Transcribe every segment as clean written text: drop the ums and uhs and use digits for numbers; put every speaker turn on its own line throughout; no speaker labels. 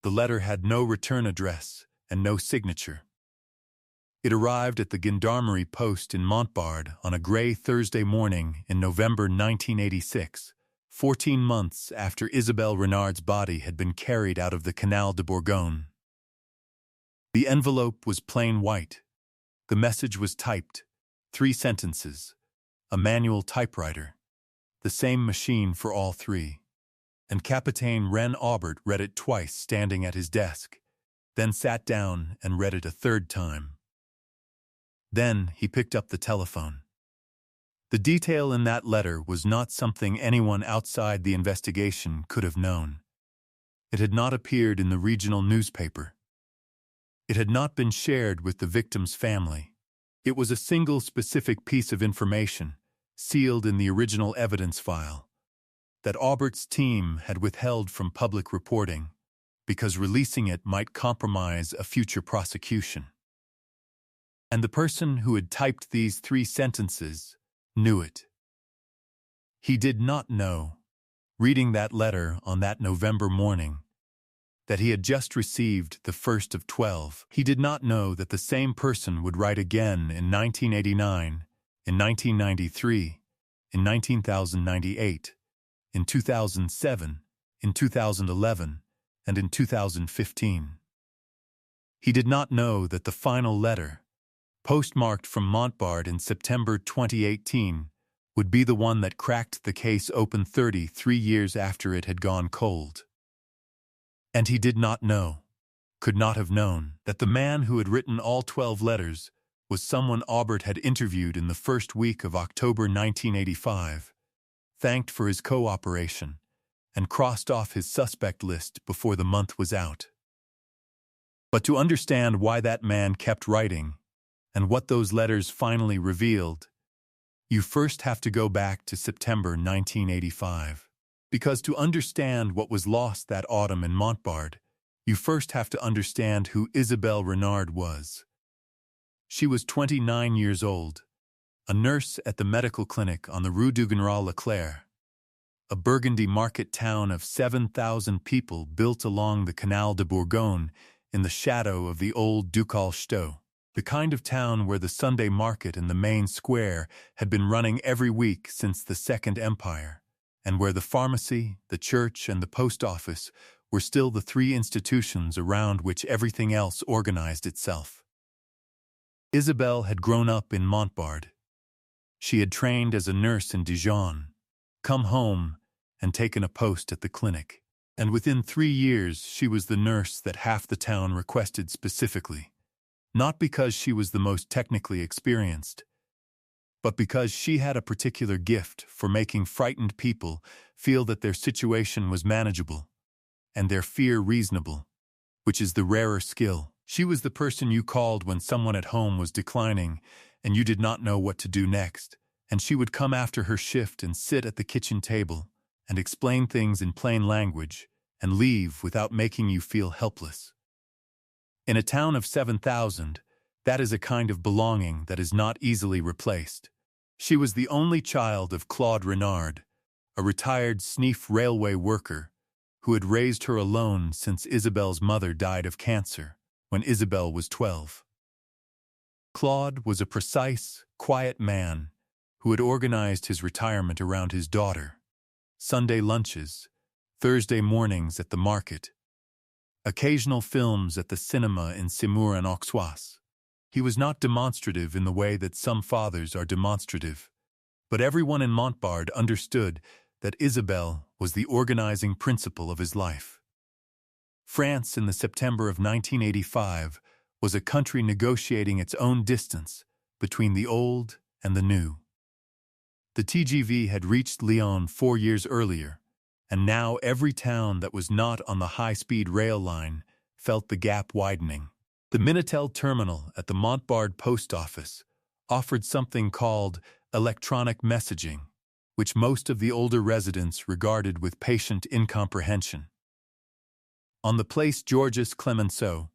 The letter had no return address and no signature. It arrived at the gendarmerie post in Montbard on a gray Thursday morning in November 1986, 14 months after Isabelle Renard's body had been carried out of the Canal de Bourgogne. The envelope was plain white. The message was typed, 3 sentences, a manual typewriter, the same machine for all 3. And Capitaine Ren Aubert read it twice standing at his desk, then sat down and read it a 3rd time. Then he picked up the telephone. The detail in that letter was not something anyone outside the investigation could have known. It had not appeared in the regional newspaper. It had not been shared with the victim's family. It was a single specific piece of information, sealed in the original evidence file, that Aubert's team had withheld from public reporting, because releasing it might compromise a future prosecution. And the person who had typed these 3 sentences knew it. He did not know, reading that letter on that November morning, that he had just received the first of 12. He did not know that the same person would write again in 1989, in 1993, in 1998, in 2007, in 2011, and in 2015. He did not know that the final letter, postmarked from Montbard in September 2018, would be the one that cracked the case open 33 years after it had gone cold. And he did not know, could not have known, that the man who had written all 12 letters was someone Aubert had interviewed in the first week of October 1985, thanked for his cooperation, and crossed off his suspect list before the month was out. But to understand why that man kept writing, and what those letters finally revealed, you first have to go back to September 1985. Because to understand what was lost that autumn in Montbard, you first have to understand who Isabelle Renard was. She was 29 years old, a nurse at the medical clinic on the Rue du General Leclerc, a Burgundy market town of 7,000 people built along the Canal de Bourgogne in the shadow of the old ducal chateau. The kind of town where the Sunday market and the main square had been running every week since the Second Empire, and where the pharmacy, the church, and the post office were still the 3 institutions around which everything else organized itself. Isabelle had grown up in Montbard. She had trained as a nurse in Dijon, come home, and taken a post at the clinic. And within 3 years she was the nurse that half the town requested specifically. Not because she was the most technically experienced, but because she had a particular gift for making frightened people feel that their situation was manageable, and their fear reasonable, which is the rarer skill. She was the person you called when someone at home was declining and you did not know what to do next, and she would come after her shift and sit at the kitchen table and explain things in plain language and leave without making you feel helpless. In a town of 7,000, that is a kind of belonging that is not easily replaced. She was the only child of Claude Renard, a retired Sneef railway worker, who had raised her alone since Isabelle's mother died of cancer when Isabelle was 12. Claude was a precise, quiet man who had organized his retirement around his daughter, Sunday lunches, Thursday mornings at the market, occasional films at the cinema in Semur and Auxois. He was not demonstrative in the way that some fathers are demonstrative, but everyone in Montbard understood that Isabelle was the organizing principle of his life. France in the September of 1985 was a country negotiating its own distance between the old and the new. The TGV had reached Lyon 4 years earlier, and now every town that was not on the high-speed rail line felt the gap widening. The Minitel terminal at the Montbard post office offered something called electronic messaging, which most of the older residents regarded with patient incomprehension. On the Place Georges Clemenceau,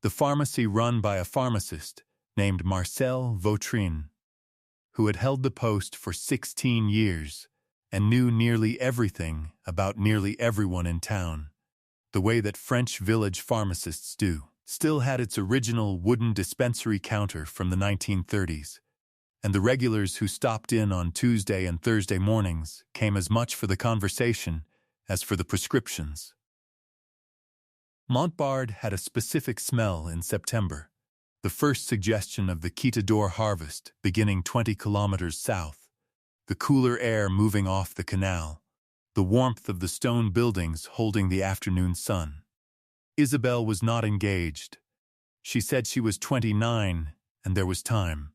the pharmacy run by a pharmacist named Marcel Vautrin, who had held the post for 16 years and knew nearly everything about nearly everyone in town, the way that French village pharmacists do, still had its original wooden dispensary counter from the 1930s, and the regulars who stopped in on Tuesday and Thursday mornings came as much for the conversation as for the prescriptions. Montbard had a specific smell in September, the first suggestion of the Quitador harvest beginning 20 kilometers south, the cooler air moving off the canal, the warmth of the stone buildings holding the afternoon sun. Isabelle was not engaged. She said she was 29 and there was time.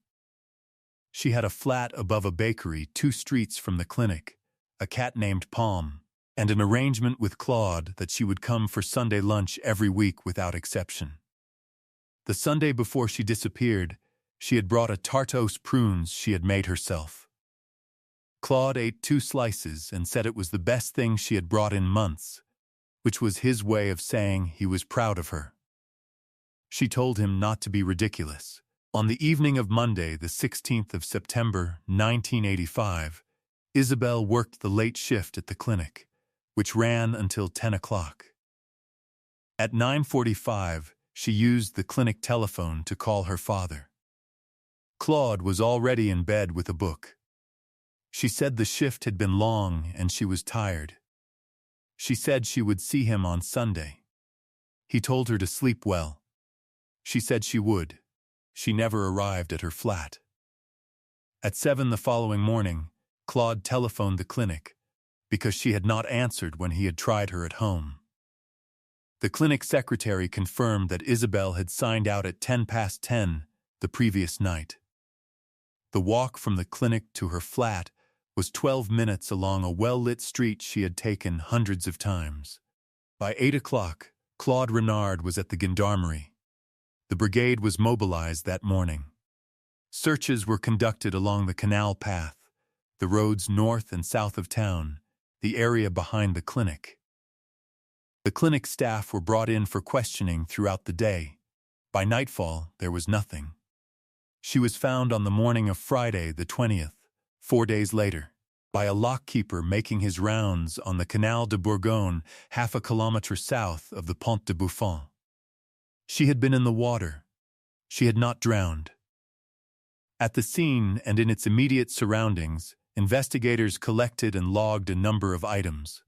She had a flat above a bakery 2 streets from the clinic, a cat named Palm, and an arrangement with Claude that she would come for Sunday lunch every week without exception. The Sunday before she disappeared, she had brought a tarte aux prunes she had made herself. Claude ate 2 slices and said it was the best thing she had brought in months, which was his way of saying he was proud of her. She told him not to be ridiculous. On the evening of Monday, the 16th of September, 1985, Isabelle worked the late shift at the clinic, which ran until 10 o'clock. At 9:45, she used the clinic telephone to call her father. Claude was already in bed with a book. She said the shift had been long and she was tired. She said she would see him on Sunday. He told her to sleep well. She said she would. She never arrived at her flat. At 7 the following morning, Claude telephoned the clinic because she had not answered when he had tried her at home. The clinic secretary confirmed that Isabelle had signed out at 10:10 the previous night. The walk from the clinic to her flat was 12 minutes along a well-lit street she had taken hundreds of times. By 8 o'clock, Claude Renard was at the gendarmerie. The brigade was mobilized that morning. Searches were conducted along the canal path, the roads north and south of town, the area behind the clinic. The clinic staff were brought in for questioning throughout the day. By nightfall, there was nothing. She was found on the morning of Friday, the 20th, 4 days later, by a lockkeeper making his rounds on the Canal de Bourgogne, half a kilometre south of the Pont de Buffon. She had been in the water. She had not drowned. At the scene and in its immediate surroundings, investigators collected and logged a number of items.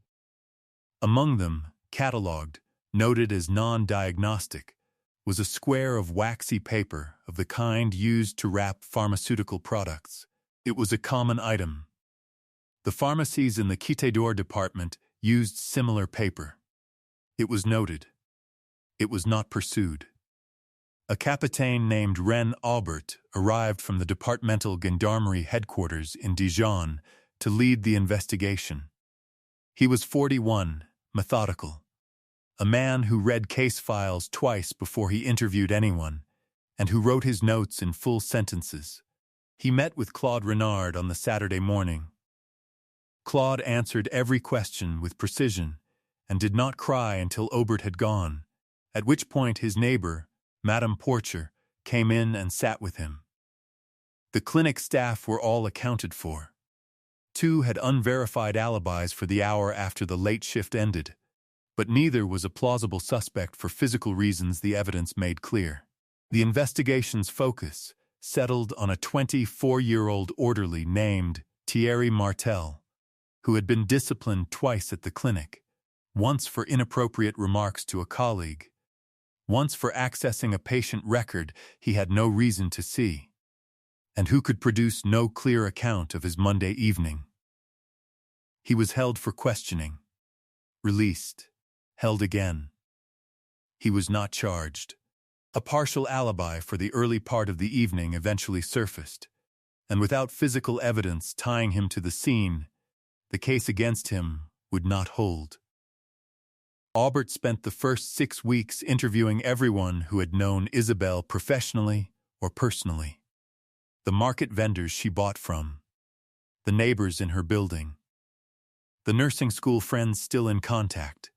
Among them, catalogued, noted as non-diagnostic, was a square of waxy paper of the kind used to wrap pharmaceutical products. It was a common item. The pharmacies in the Quitador department used similar paper. It was noted. It was not pursued. A capitaine named René Aubert arrived from the departmental gendarmerie headquarters in Dijon to lead the investigation. He was 41, methodical, a man who read case files twice before he interviewed anyone, and who wrote his notes in full sentences. He met with Claude Renard on the Saturday morning. Claude answered every question with precision and did not cry until Aubert had gone, at which point his neighbor, Madame Porcher, came in and sat with him. The clinic staff were all accounted for. 2 had unverified alibis for the hour after the late shift ended, but neither was a plausible suspect for physical reasons the evidence made clear. The investigation's focus settled on a 24-year-old orderly named Thierry Martel, who had been disciplined twice at the clinic, once for inappropriate remarks to a colleague, once for accessing a patient record he had no reason to see, and who could produce no clear account of his Monday evening. He was held for questioning, released, held again. He was not charged. A partial alibi for the early part of the evening eventually surfaced, and without physical evidence tying him to the scene, the case against him would not hold. Aubert spent the first 6 weeks interviewing everyone who had known Isabelle professionally or personally. The market vendors she bought from, the neighbors in her building, the nursing school friends still in contact.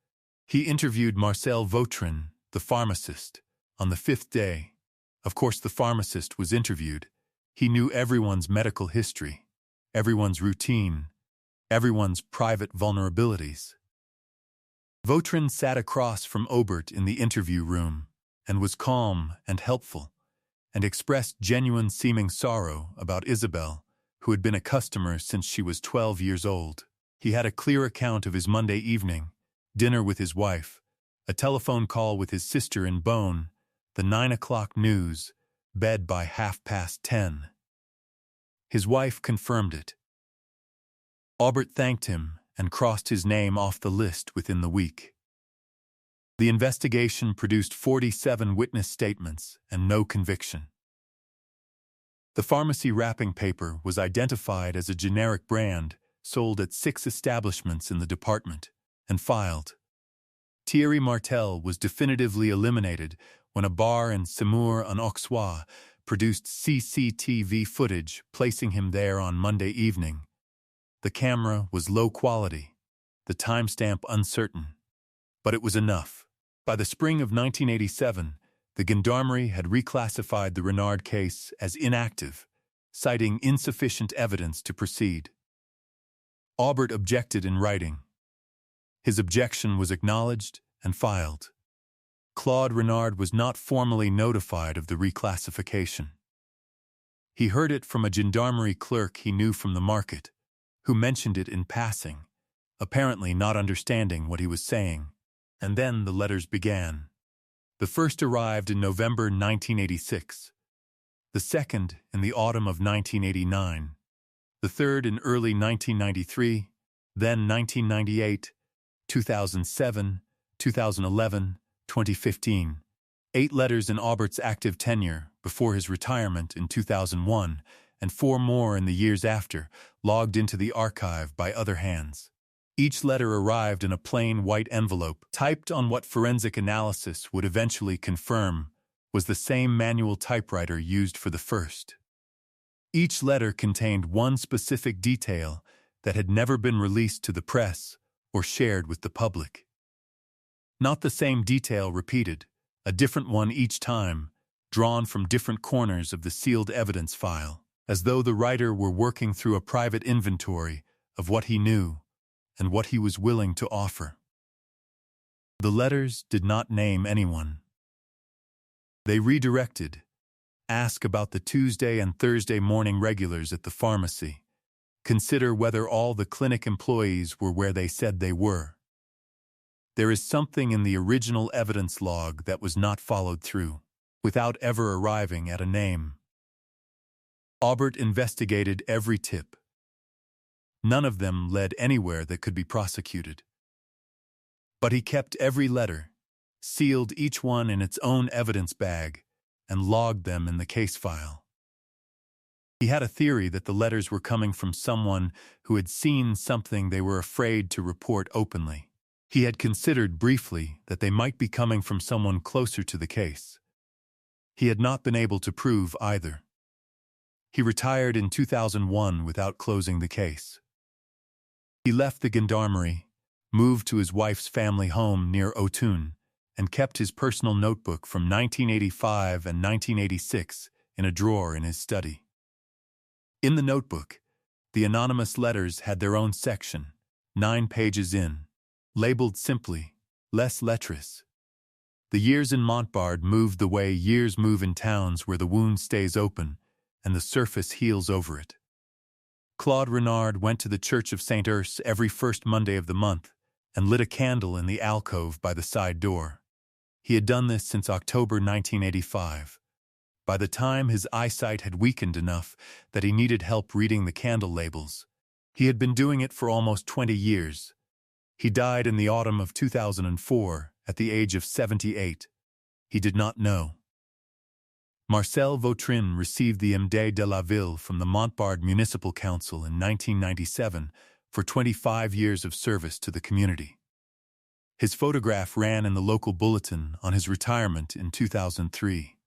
He interviewed Marcel Vautrin, the pharmacist, on the 5th day. Of course, the pharmacist was interviewed. He knew everyone's medical history, everyone's routine, everyone's private vulnerabilities. Vautrin sat across from Obert in the interview room, and was calm and helpful, and expressed genuine-seeming sorrow about Isabel, who had been a customer since she was 12 years old. He had a clear account of his Monday evening, dinner with his wife, a telephone call with his sister in Beaune, the 9 o'clock news, bed by 10:30. His wife confirmed it. Aubert thanked him and crossed his name off the list within the week. The investigation produced 47 witness statements and no conviction. The pharmacy wrapping paper was identified as a generic brand sold at 6 establishments in the department and filed. Thierry Martel was definitively eliminated when a bar in Semur-en-Auxois produced CCTV footage placing him there on Monday evening. The camera was low quality, the timestamp uncertain, but it was enough. By the spring of 1987, the gendarmerie had reclassified the Renard case as inactive, citing insufficient evidence to proceed. Aubert objected in writing. His objection was acknowledged and filed. Claude Renard was not formally notified of the reclassification. He heard it from a gendarmerie clerk he knew from the market, who mentioned it in passing, apparently not understanding what he was saying. And then the letters began. The first arrived in November 1986, the second in the autumn of 1989, the third in early 1993, then 1998, 2007, 2011, 2015. 8 letters in Aubert's active tenure before his retirement in 2001, and 4 more in the years after, logged into the archive by other hands. Each letter arrived in a plain white envelope, typed on what forensic analysis would eventually confirm was the same manual typewriter used for the first. Each letter contained one specific detail that had never been released to the press or shared with the public. Not the same detail repeated, a different one each time, drawn from different corners of the sealed evidence file, as though the writer were working through a private inventory of what he knew and what he was willing to offer. The letters did not name anyone. They redirected, ask about the Tuesday and Thursday morning regulars at the pharmacy, consider whether all the clinic employees were where they said they were. There is something in the original evidence log that was not followed through, without ever arriving at a name. Aubert investigated every tip. None of them led anywhere that could be prosecuted. But he kept every letter, sealed each one in its own evidence bag, and logged them in the case file. He had a theory that the letters were coming from someone who had seen something they were afraid to report openly. He had considered briefly that they might be coming from someone closer to the case. He had not been able to prove either. He retired in 2001 without closing the case. He left the gendarmerie, moved to his wife's family home near Autun, and kept his personal notebook from 1985 and 1986 in a drawer in his study. In the notebook, the anonymous letters had their own section, 9 pages in, labeled simply, Les Lettres. The years in Montbard moved the way years move in towns where the wound stays open and the surface heals over it. Claude Renard went to the Church of St. Urse every first Monday of the month and lit a candle in the alcove by the side door. He had done this since October 1985. By the time his eyesight had weakened enough that he needed help reading the candle labels, he had been doing it for almost 20 years. He died in the autumn of 2004 at the age of 78. He did not know. Marcel Vautrin received the Médaille de la Ville from the Montbard Municipal Council in 1997 for 25 years of service to the community. His photograph ran in the local bulletin on his retirement in 2003.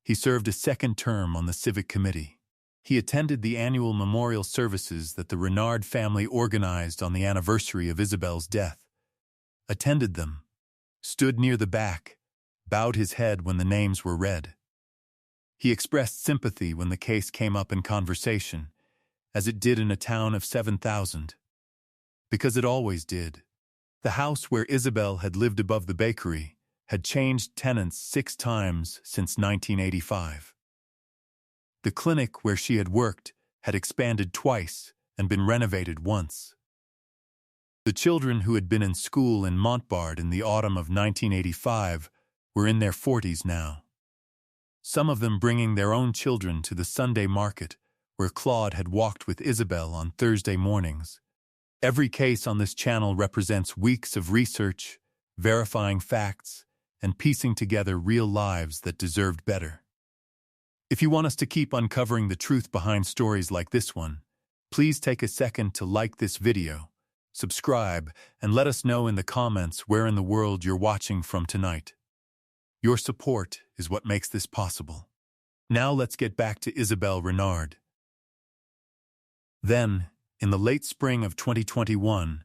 He served a second term on the Civic Committee. He attended the annual memorial services that the Renard family organized on the anniversary of Isabelle's death, attended them, stood near the back, bowed his head when the names were read. He expressed sympathy when the case came up in conversation, as it did in a town of 7,000. Because it always did. The house where Isabel had lived above the bakery had changed tenants 6 times since 1985. The clinic where she had worked had expanded twice and been renovated once. The children who had been in school in Montbard in the autumn of 1985 were in their 40s now. Some of them bringing their own children to the Sunday market where Claude had walked with Isabel on Thursday mornings. Every case on this channel represents weeks of research, verifying facts, and piecing together real lives that deserved better. If you want us to keep uncovering the truth behind stories like this one, please take a second to like this video, subscribe, and let us know in the comments where in the world you're watching from tonight. Your support is what makes this possible. Now let's get back to Isabelle Renard. Then, in the late spring of 2021,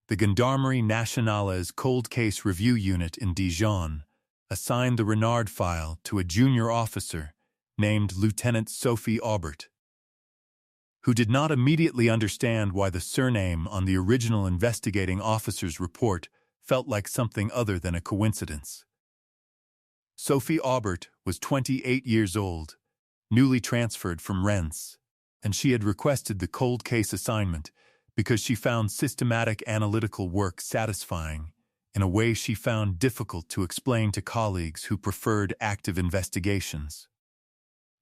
the Gendarmerie Nationale's Cold Case Review Unit in Dijon assigned the Renard file to a junior officer named Lieutenant Sophie Aubert, who did not immediately understand why the surname on the original investigating officer's report felt like something other than a coincidence. Sophie Aubert was 28 years old, newly transferred from Rennes, and she had requested the cold case assignment because she found systematic analytical work satisfying in a way she found difficult to explain to colleagues who preferred active investigations.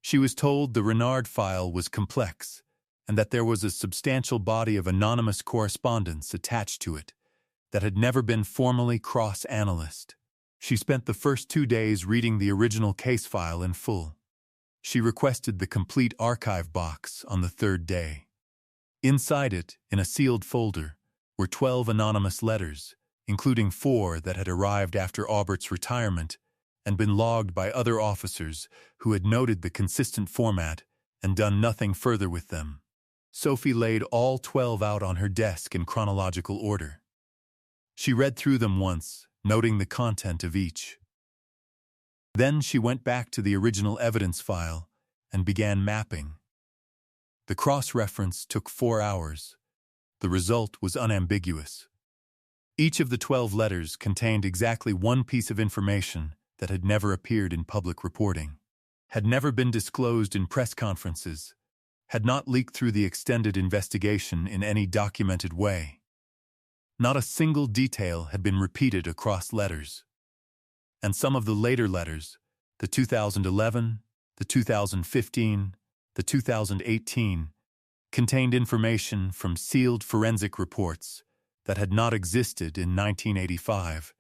She was told the Renard file was complex and that there was a substantial body of anonymous correspondence attached to it that had never been formally cross-analyzed. She spent the first 2 days reading the original case file in full. She requested the complete archive box on the 3rd day. Inside it, in a sealed folder, were 12 anonymous letters, including 4 that had arrived after Aubert's retirement and been logged by other officers who had noted the consistent format and done nothing further with them. Sophie laid all 12 out on her desk in chronological order. She read through them once, noting the content of each. Then she went back to the original evidence file and began mapping. The cross-reference took 4 hours. The result was unambiguous. Each of the 12 letters contained exactly one piece of information that had never appeared in public reporting, had never been disclosed in press conferences, had not leaked through the extended investigation in any documented way. Not a single detail had been repeated across letters. And some of the later letters, the 2011, the 2015, the 2018, contained information from sealed forensic reports that had not existed in 1985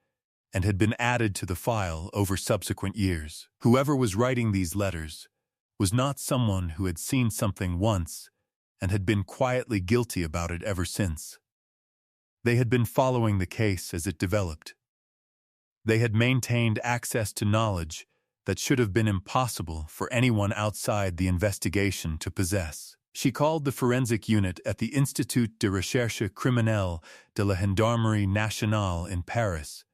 and had been added to the file over subsequent years. Whoever was writing these letters was not someone who had seen something once and had been quietly guilty about it ever since. They had been following the case as it developed. They had maintained access to knowledge that should have been impossible for anyone outside the investigation to possess. She called the forensic unit at the Institut de Recherche Criminelle de la Gendarmerie Nationale in Paris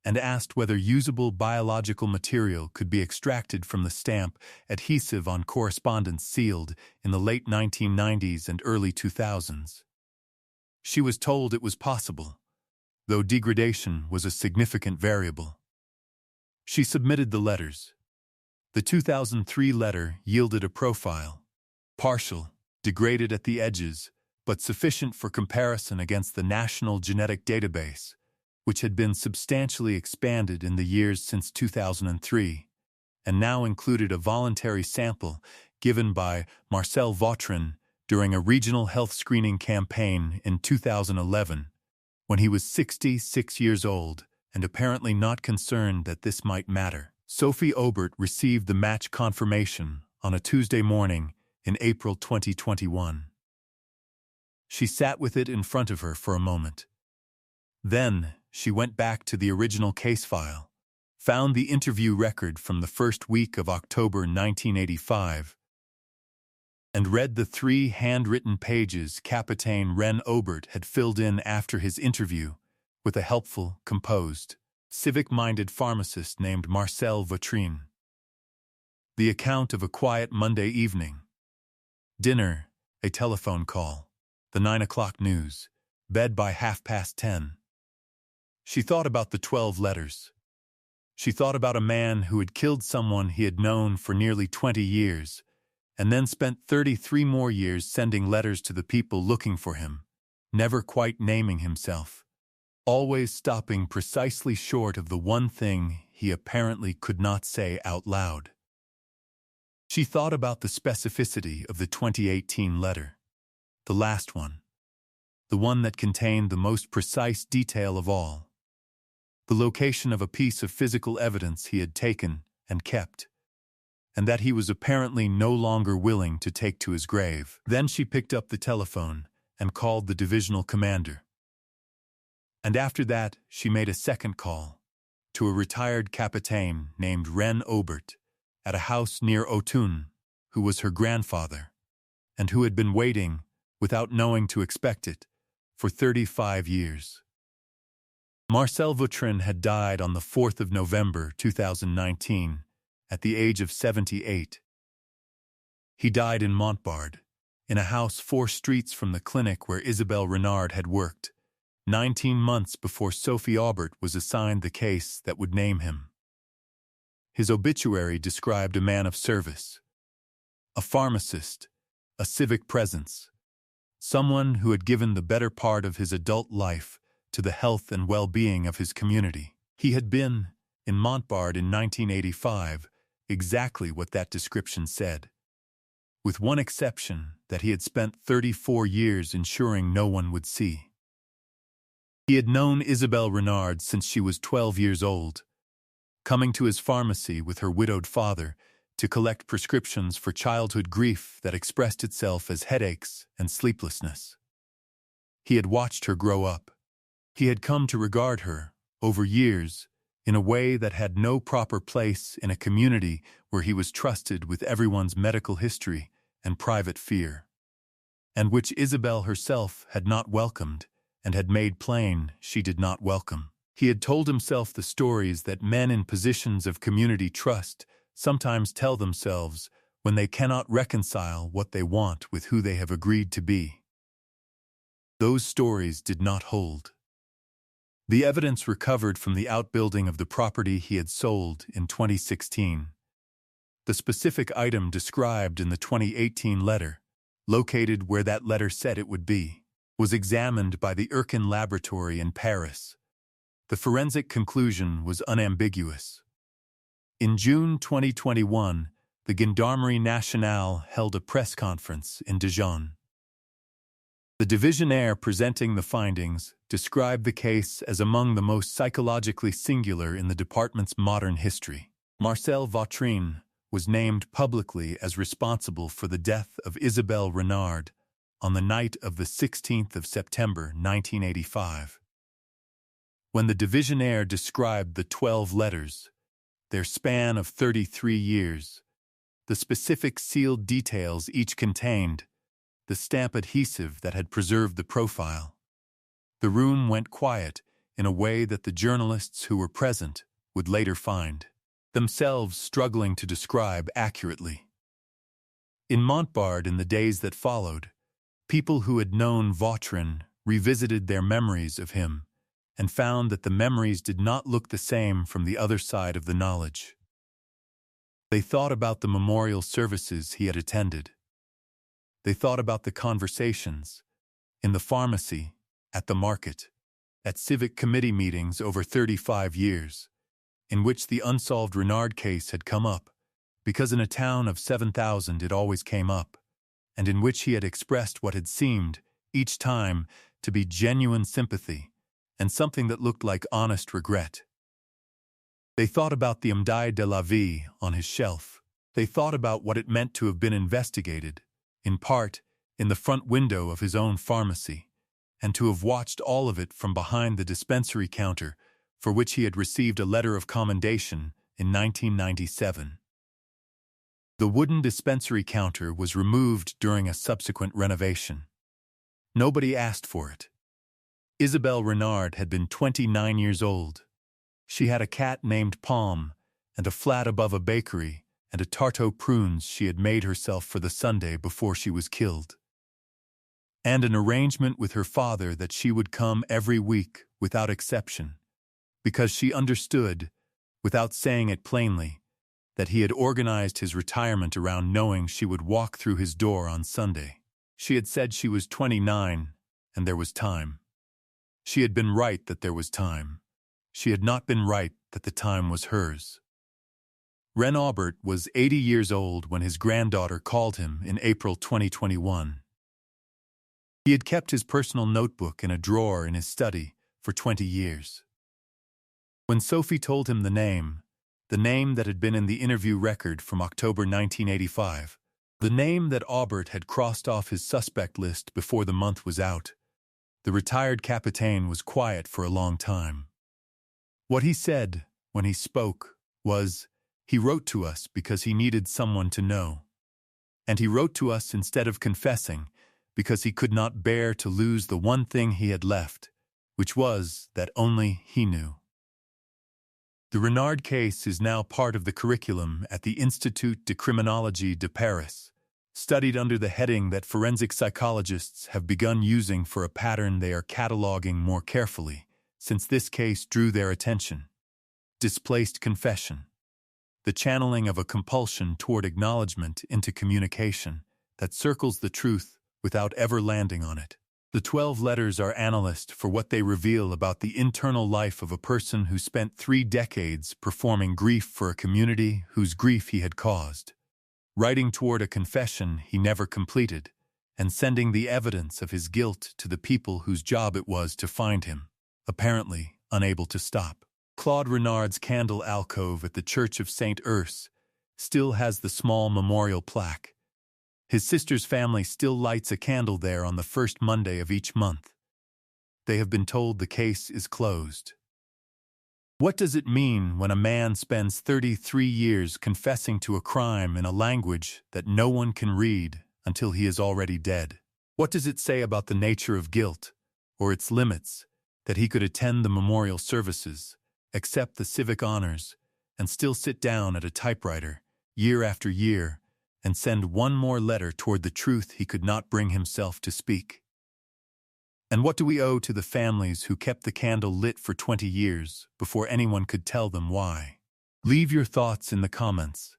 and asked whether usable biological material could be extracted from the stamp adhesive on correspondence sealed in the late 1990s and early 2000s. She was told it was possible, though degradation was a significant variable. She submitted the letters. The 2003 letter yielded a profile, partial, degraded at the edges, but sufficient for comparison against the National Genetic Database, which had been substantially expanded in the years since 2003, and now included a voluntary sample given by Marcel Vautrin during a regional health screening campaign in 2011, when he was 66 years old and apparently not concerned that this might matter. Sophie Aubert received the match confirmation on a Tuesday morning in April 2021. She sat with it in front of her for a moment. Then she went back to the original case file, found the interview record from the first week of October 1985, and read the 3 handwritten pages Capitaine Ren Aubert had filled in after his interview with a helpful, composed, civic-minded pharmacist named Marcel Vautrin. The account of a quiet Monday evening. Dinner, a telephone call, the 9 o'clock news, bed by 10:30. She thought about the 12 letters. She thought about a man who had killed someone he had known for nearly 20 years, and then spent 33 more years sending letters to the people looking for him, never quite naming himself, always stopping precisely short of the one thing he apparently could not say out loud. She thought about the specificity of the 2018 letter, the last one, the one that contained the most precise detail of all, the location of a piece of physical evidence he had taken and kept, and that he was apparently no longer willing to take to his grave. Then she picked up the telephone and called the divisional commander. And after that, she made a second call to a retired capitaine named Ren Obert at a house near Autun, who was her grandfather, and who had been waiting, without knowing to expect it, for 35 years. Marcel Vautrin had died on the 4th of November 2019, at the age of 78. He died in Montbard, in a house 4 streets from the clinic where Isabelle Renard had worked, 19 months before Sophie Aubert was assigned the case that would name him. His obituary described a man of service, a pharmacist, a civic presence, someone who had given the better part of his adult life to the health and well-being of his community. He had been, in Montbard in 1985, exactly what that description said, with one exception that he had spent 34 years ensuring no one would see. He had known Isabelle Renard since she was 12 years old, coming to his pharmacy with her widowed father to collect prescriptions for childhood grief that expressed itself as headaches and sleeplessness. He had watched her grow up. He had come to regard her, over years, in a way that had no proper place in a community where he was trusted with everyone's medical history and private fear, and which Isabelle herself had not welcomed and had made plain she did not welcome. He had told himself the stories that men in positions of community trust sometimes tell themselves when they cannot reconcile what they want with who they have agreed to be. Those stories did not hold. The evidence recovered from the outbuilding of the property he had sold in 2016, the specific item described in the 2018 letter, located where that letter said it would be, was examined by the Erkin Laboratory in Paris. The forensic conclusion was unambiguous. In June 2021, the Gendarmerie Nationale held a press conference in Dijon. The divisionnaire presenting the findings described the case as among the most psychologically singular in the department's modern history. Marcel Vautrin was named publicly as responsible for the death of Isabelle Renard on the night of the 16th of September 1985. When the divisionnaire described the 12 letters, their span of 33 years, the specific sealed details each contained, the stamp adhesive that had preserved the profile, the room went quiet in a way that the journalists who were present would later find themselves struggling to describe accurately. In Montbard, in the days that followed, people who had known Vautrin revisited their memories of him and found that the memories did not look the same from the other side of the knowledge. They thought about the memorial services he had attended. They thought about the conversations, in the pharmacy, at the market, at civic committee meetings over 35 years, in which the Unsolved Renard case had come up, because in a town of 7,000 it always came up, and in which he had expressed what had seemed, each time, to be genuine sympathy, and something that looked like honest regret. They thought about the Médaille de la Vie on his shelf. They thought about what it meant to have been investigated, in part, in the front window of his own pharmacy, and to have watched all of it from behind the dispensary counter for which he had received a letter of commendation in 1997. The wooden dispensary counter was removed during a subsequent renovation. Nobody asked for it. Isabelle Renard had been 29 years old. She had a cat named Palm, and a flat above a bakery, and a tarte aux prunes she had made herself for the Sunday before she was killed. And an arrangement with her father that she would come every week, without exception, because she understood, without saying it plainly, that he had organized his retirement around knowing she would walk through his door on Sunday. She had said she was 29, and there was time. She had been right that there was time. She had not been right that the time was hers. Ren Aubert was 80 years old when his granddaughter called him in April 2021. He had kept his personal notebook in a drawer in his study for 20 years. When Sophie told him the name that had been in the interview record from October 1985, the name that Aubert had crossed off his suspect list before the month was out, the retired capitaine was quiet for a long time. What he said, when he spoke, was, he wrote to us because he needed someone to know. And he wrote to us instead of confessing, because he could not bear to lose the one thing he had left, which was that only he knew. The Renard case is now part of the curriculum at the Institut de Criminologie de Paris, studied under the heading that forensic psychologists have begun using for a pattern they are cataloging more carefully, since this case drew their attention. Displaced confession. The channeling of a compulsion toward acknowledgement into communication that circles the truth without ever landing on it. The 12 letters are analyzed for what they reveal about the internal life of a person who spent 3 decades performing grief for a community whose grief he had caused, writing toward a confession he never completed, and sending the evidence of his guilt to the people whose job it was to find him, apparently unable to stop. Claude Renard's candle alcove at the Church of St. Urse still has the small memorial plaque. His sister's family still lights a candle there on the first Monday of each month. They have been told the case is closed. What does it mean when a man spends 33 years confessing to a crime in a language that no one can read until he is already dead? What does it say about the nature of guilt, or its limits, that he could attend the memorial services, accept the civic honors, and still sit down at a typewriter, year after year, and send one more letter toward the truth he could not bring himself to speak? And what do we owe to the families who kept the candle lit for 20 years before anyone could tell them why? Leave your thoughts in the comments.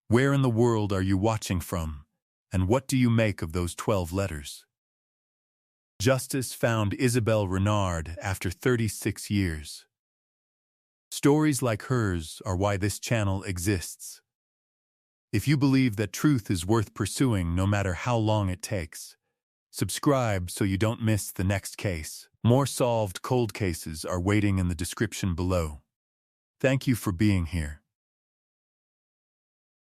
Where in the world are you watching from, and what do you make of those 12 letters? Justice found Isabelle Renard after 36 years. Stories like hers are why this channel exists. If you believe that truth is worth pursuing no matter how long it takes, subscribe so you don't miss the next case. More solved cold cases are waiting in the description below. Thank you for being here.